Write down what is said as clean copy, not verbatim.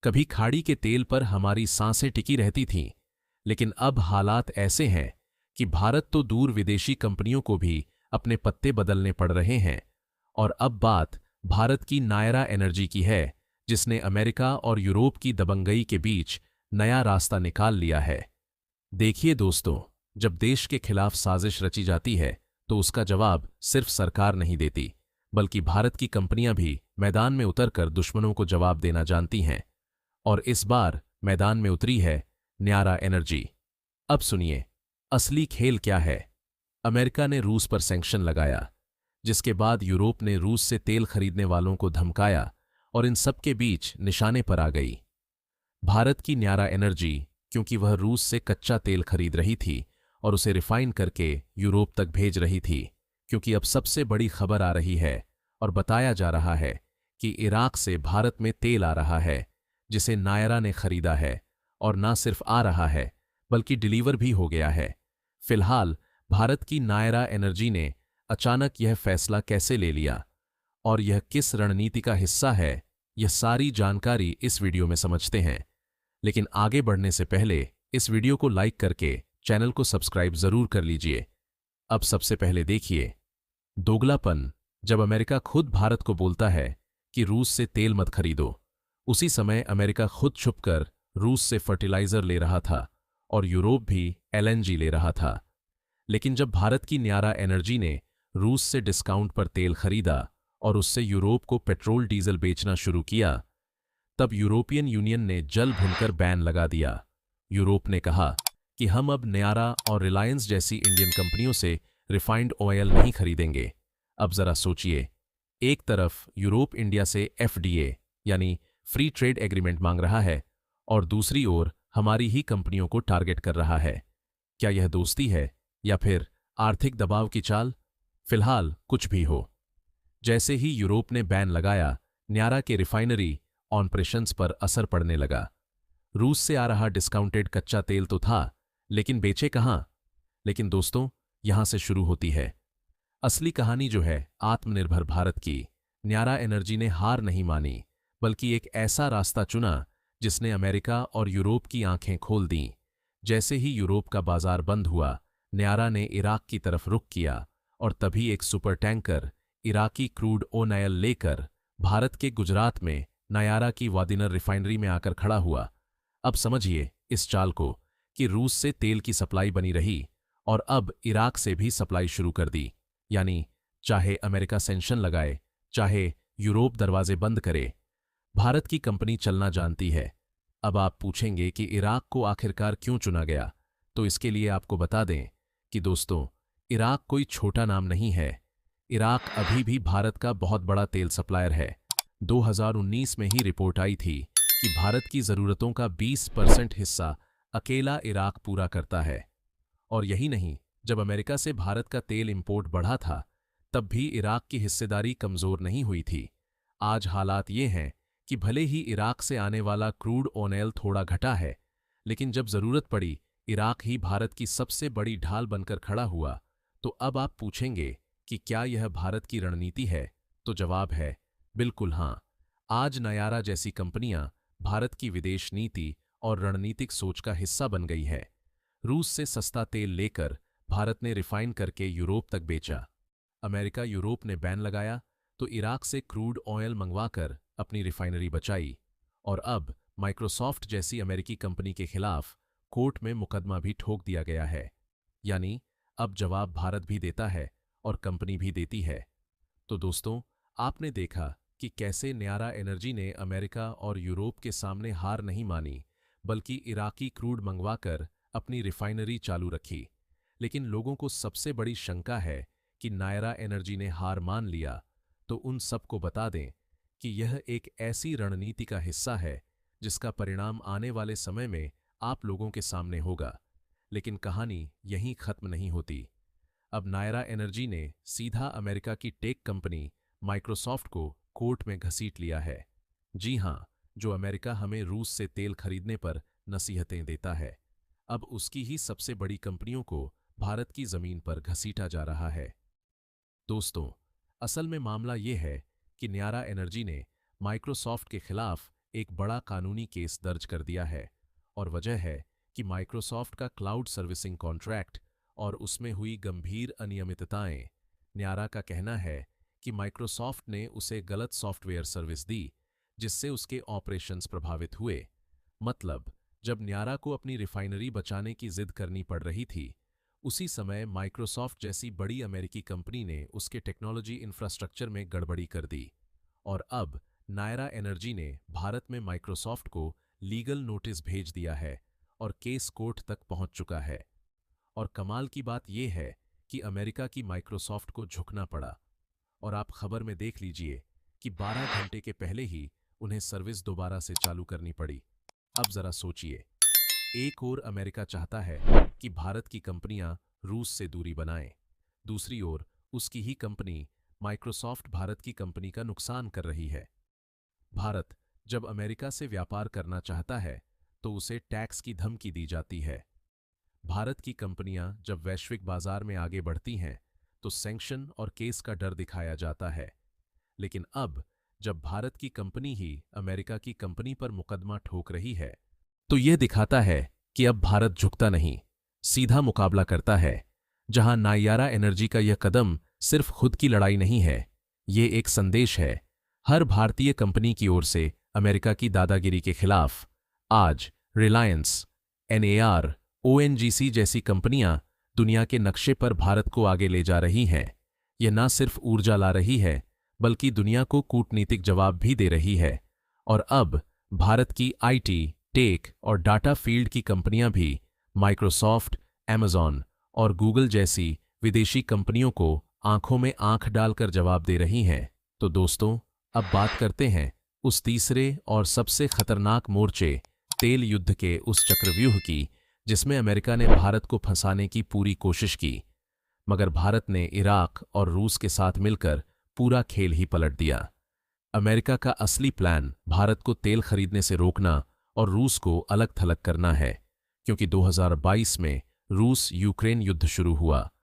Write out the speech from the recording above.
कभी खाड़ी के तेल पर हमारी सांसें टिकी रहती थीं, लेकिन अब हालात ऐसे हैं कि भारत तो दूर विदेशी कंपनियों को भी अपने पत्ते बदलने पड़ रहे हैं। और अब बात भारत की नायरा एनर्जी की है, जिसने अमेरिका और यूरोप की दबंगई के बीच नया रास्ता निकाल लिया है। देखिए दोस्तों, जब देश के खिलाफ साजिश रची जाती है तो उसका जवाब सिर्फ सरकार नहीं देती, बल्कि भारत की कंपनियां भी मैदान में उतरकर दुश्मनों को जवाब देना जानती हैं। और इस बार मैदान में उतरी है न्यारा एनर्जी। अब सुनिए, असली खेल क्या है। अमेरिका ने रूस पर सैंक्शन लगाया, जिसके बाद यूरोप ने रूस से तेल खरीदने वालों को धमकाया और इन सब के बीच निशाने पर आ गई भारत की न्यारा एनर्जी, क्योंकि वह रूस से कच्चा तेल खरीद रही थी और उसे रिफाइन करके यूरोप तक भेज रही थी। क्योंकि अब सबसे बड़ी खबर आ रही है और बताया जा रहा है कि इराक से भारत में तेल आ रहा है, जिसे नायरा ने खरीदा है। और ना सिर्फ आ रहा है, बल्कि डिलीवर भी हो गया है। फिलहाल भारत की नायरा एनर्जी ने अचानक यह फैसला कैसे ले लिया और यह किस रणनीति का हिस्सा है, यह सारी जानकारी इस वीडियो में समझते हैं। लेकिन आगे बढ़ने से पहले इस वीडियो को लाइक करके चैनल को सब्सक्राइब जरूर कर लीजिए। अब सबसे पहले देखिए दोगलापन। जब अमेरिका खुद भारत को बोलता है कि रूस से तेल मत खरीदो, उसी समय अमेरिका खुद छुपकर रूस से फर्टिलाइजर ले रहा था और यूरोप भी एलएनजी ले रहा था। लेकिन जब भारत की न्यारा एनर्जी ने रूस से डिस्काउंट पर तेल खरीदा और उससे यूरोप को पेट्रोल डीजल बेचना शुरू किया, तब यूरोपियन यूनियन ने जल भुनकर बैन लगा दिया। यूरोप ने कहा कि हम अब न्यारा और रिलायंस जैसी इंडियन कंपनियों से रिफाइंड ऑयल नहीं खरीदेंगे। अब जरा सोचिए, एक तरफ यूरोप इंडिया से एफडीए यानी फ्री ट्रेड एग्रीमेंट मांग रहा है और दूसरी ओर हमारी ही कंपनियों को टारगेट कर रहा है। क्या यह दोस्ती है या फिर आर्थिक दबाव की चाल? फिलहाल कुछ भी हो। जैसे ही यूरोप ने बैन लगाया, न्यारा के रिफाइनरी ऑपरेशंस पर असर पड़ने लगा। रूस से आ रहा डिस्काउंटेड कच्चा तेल तो था, लेकिन बेचे कहां? लेकिन दोस्तों, यहां से शुरू होती है असली कहानी, जो है आत्मनिर्भर भारत की। न्यारा एनर्जी ने हार नहीं मानी, बल्कि एक ऐसा रास्ता चुना जिसने अमेरिका और यूरोप की आंखें खोल दीं। जैसे ही यूरोप का बाजार बंद हुआ, न्यारा ने इराक की तरफ रुख किया और तभी एक super tanker Iraqi crude oil लेकर भारत के गुजरात में नायारा की वादिनर रिफाइनरी में आकर खड़ा हुआ। अब समझिए इस चाल को कि रूस से तेल की सप्लाई बनी रही और अब इराक से भी सप्लाई शुरू कर दी। यानी चाहे अमेरिका सैंक्शन लगाए, चाहे यूरोप दरवाजे बंद करे, भारत की कंपनी चलना जानती है। अब आप पूछेंगे कि इराक को आखिरकार क्यों चुना गया, तो इसके लिए आपको बता दें कि दोस्तों, इराक कोई छोटा नाम नहीं है। इराक अभी भी भारत का बहुत बड़ा तेल सप्लायर है। 2019 में ही रिपोर्ट आई थी कि भारत की ज़रूरतों का 20% हिस्सा अकेला इराक पूरा करता है। और यही नहीं, जब अमेरिका से भारत का तेल इंपोर्ट बढ़ा था, तब भी इराक की हिस्सेदारी कमज़ोर नहीं हुई थी। आज हालात ये हैं कि भले ही इराक से आने वाला क्रूड ऑयल थोड़ा घटा है, लेकिन जब ज़रूरत पड़ी, इराक ही भारत की सबसे बड़ी ढाल बनकर खड़ा हुआ। तो अब आप पूछेंगे कि क्या यह भारत की रणनीति है? तो जवाब है बिल्कुल हाँ। आज नायारा जैसी कंपनियां भारत की विदेश नीति और रणनीतिक सोच का हिस्सा बन गई है। रूस से सस्ता तेल लेकर भारत ने रिफाइन करके यूरोप तक बेचा। अमेरिका यूरोप ने बैन लगाया तो इराक से क्रूड ऑयल मंगवाकर अपनी रिफाइनरी बचाई। और अब माइक्रोसॉफ्ट जैसी अमेरिकी कंपनी के खिलाफ कोर्ट में मुकदमा भी ठोक दिया गया है। यानी अब जवाब भारत भी देता है और कंपनी भी देती है। तो दोस्तों, आपने देखा कि कैसे न्यारा एनर्जी ने अमेरिका और यूरोप के सामने हार नहीं मानी, बल्कि इराकी क्रूड मंगवाकर अपनी रिफाइनरी चालू रखी। लेकिन लोगों को सबसे बड़ी शंका है कि नायरा एनर्जी ने हार मान लिया, तो उन सबको बता दें कि यह एक ऐसी रणनीति का हिस्सा है जिसका परिणाम आने वाले समय में आप लोगों के सामने होगा। लेकिन कहानी यहीं खत्म नहीं होती। अब नायरा एनर्जी ने सीधा अमेरिका की टेक कंपनी माइक्रोसॉफ्ट को कोर्ट में घसीट लिया है। जी हाँ, जो अमेरिका हमें रूस से तेल खरीदने पर नसीहतें देता है, अब उसकी ही सबसे बड़ी कंपनियों को भारत की जमीन पर घसीटा जा रहा है। दोस्तों, असल में मामला ये है कि न्यारा एनर्जी ने माइक्रोसॉफ्ट के खिलाफ एक बड़ा कानूनी केस दर्ज कर दिया है और वजह है कि माइक्रोसॉफ्ट का क्लाउड सर्विसिंग कॉन्ट्रैक्ट और उसमें हुई गंभीर अनियमितताएं। न्यारा का कहना है कि माइक्रोसॉफ्ट ने उसे गलत सॉफ्टवेयर सर्विस दी जिससे उसके ऑपरेशंस प्रभावित हुए। मतलब, जब न्यारा को अपनी रिफाइनरी बचाने की जिद करनी पड़ रही थी, उसी समय माइक्रोसॉफ्ट जैसी बड़ी अमेरिकी कंपनी ने उसके टेक्नोलॉजी इंफ्रास्ट्रक्चर में गड़बड़ी कर दी। और अब नायरा एनर्जी ने भारत में माइक्रोसॉफ्ट को लीगल नोटिस भेज दिया है और केस कोर्ट तक पहुंच चुका है। और कमाल की बात यह है कि अमेरिका की माइक्रोसॉफ्ट को झुकना पड़ा। और आप खबर में देख लीजिए कि 12 घंटे के पहले ही उन्हें सर्विस दोबारा से चालू करनी पड़ी। अब जरा सोचिए, एक ओर अमेरिका चाहता है कि भारत की कंपनियां रूस से दूरी बनाएं, दूसरी ओर उसकी ही कंपनी माइक्रोसॉफ्ट भारत की कंपनी का नुकसान कर रही है। भारत जब अमेरिका से व्यापार करना चाहता है तो उसे टैक्स की धमकी दी जाती है। भारत की कंपनियां जब वैश्विक बाजार में आगे बढ़ती हैं तो सैंक्शन और केस का डर दिखाया जाता है। लेकिन अब जब भारत की कंपनी ही अमेरिका की कंपनी पर मुकदमा ठोक रही है तो यह दिखाता है कि अब भारत झुकता नहीं, सीधा मुकाबला करता है। जहां नायरा एनर्जी का यह कदम सिर्फ खुद की लड़ाई नहीं है, ये एक संदेश है हर भारतीय कंपनी की ओर से अमेरिका की दादागिरी के खिलाफ। आज रिलायंस, एनएआर, ओएनजीसी जैसी कंपनियां दुनिया के नक्शे पर भारत को आगे ले जा रही हैं। यह न सिर्फ ऊर्जा ला रही है बल्कि दुनिया को कूटनीतिक जवाब भी दे रही है। और अब भारत की आईटी, टेक और डाटा फील्ड की कंपनियां भी माइक्रोसॉफ्ट, अमेज़न और गूगल जैसी विदेशी कंपनियों को आंखों में आंख डालकर जवाब दे रही हैं। तो दोस्तों, अब बात करते हैं उस तीसरे और सबसे खतरनाक मोर्चे, तेल युद्ध के उस चक्रव्यूह की जिसमें अमेरिका ने भारत को फंसाने की पूरी कोशिश की, मगर भारत ने इराक और रूस के साथ मिलकर पूरा खेल ही पलट दिया। अमेरिका का असली प्लान भारत को तेल खरीदने से रोकना और रूस को अलग थलग करना है, क्योंकि 2022 में रूस यूक्रेन युद्ध शुरू हुआ